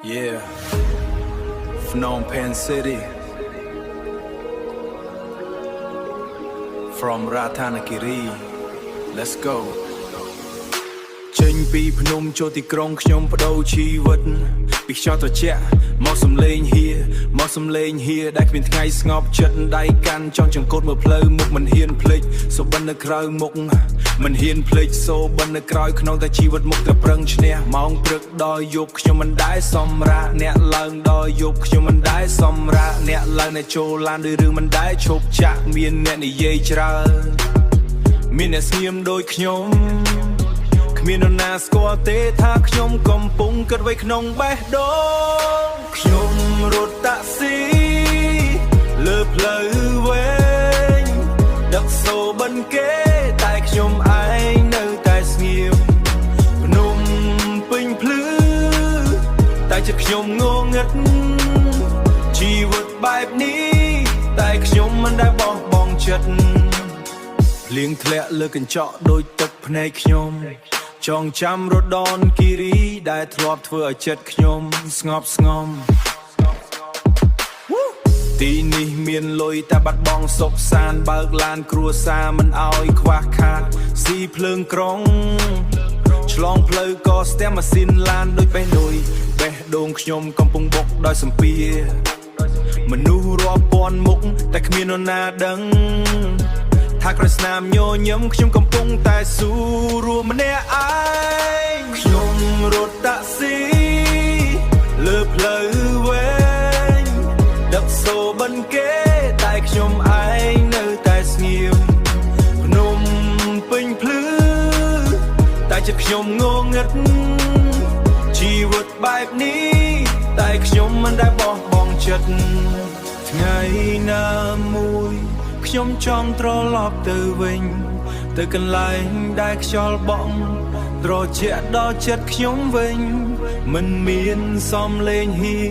Yeah, Phnom Penh City, from Ratanakiri. Let's go. ចេញពីភ្នំចូលទីក្រុងខ្ញុំបដូរជីវិតពីខ្យល់ត្រជាក់មកសំលេងហៀមកសំលេងហៀដែលគ្មានថ្ងៃស្ងប់ចិត្តដៃកាន់ចង់ចង្កូតមើលផ្លូវមុខមិនហ៊ានភ្លេចសូបិននៅក្រៅមុខមិនហ៊ានភ្លេចសូបិននៅក្រោយក្នុងតែជីវិតមុខតែប្រឹងឈ្នះម៉ោងព្រឹកដល់យប់ខ្ញុំមិនដែលសម្រាកអ្នកឡើងដល់យប់ខ្ញុំមិនដែលសម្រាកអ្នកឡើងនៅចូលឡានដោយរឿងមិនដែលឈប់ចាក់មានអ្នកនិយាយច្រើនមានអ្នកស្ងៀមដូចខ្ញុំមាននរណាស្គាល់ទេថាខ្ញុំកំពុងគិតໄວក្នុងបេះដូងខ្ញុំរត់តាក់ស៊ីលើផ្លូវវែងដឹកសូបិនគេតែខ្ញុំឯងនៅតែស្ងៀមភ្នំពេញភ្លឺតែចិត្តខ្ញុំងងឹតជីវិតបែបនេះតែខ្ញុំមិនដែលបោះបង់ចិត្តភ្លៀងធ្លាក់លើកញ្ចក់ដូចទឹកភ្នែកខ្ញុំចងចាំរដូនគិរីដែលធ្លាប់ធ្វើឲ្យចិត្តខ្ញុំស្ងប់ស្ងំទីនេះមានលុយតែបាត់បង់សុខសានបើកឡានគ្រួសារមិនអោយខ្វះខាតស៊ីភ្លើងក្រុងឆ្លងផ្លូវក៏ស្ទះម៉ាស៊ីនឡានដូចបេះដូយបេះដូងខ្ញុំកំពុងបុកដោយសម្ពាធមនុស្សរាប់ពាន់មុខតែគ្មាននរណាដឹងថាក្រោយស្នាមញញឹមខ្ញុំកំពុងតែស៊ូរួមម្នាក់ឯងខ្ញុំរត់តាក់ស៊ីលើផ្លូវវែងដឹកសូបិនគេតែខ្ញុំឯងនៅតែស្ងៀមភ្នំពេញភ្លឺតែចិត្តខ្ញុំងងឹតជីវិតបែបនេះតែខ្ញុំមិនដែលបោះបង់ចិត្តថ្ងៃណាមួយខ្ញុំចង់ត្រឡប់ទៅវិញទៅកន្លែងដែលខ្យល់បក់ត្រជាក់ដល់ចិត្តខ្ញុំវិញមិនមានសំឡេងហ៊ី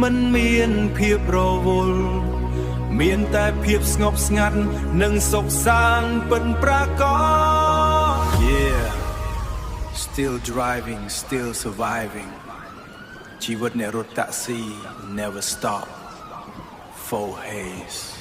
មិនមានភាពរវល់មានតែភាពស្ងប់ស្ងាត់និងសុខសាន្តពិតប្រាកដ Yeah still driving still surviving ជីវិតអ្នករត់តាក់ស៊ី never stop Four Haze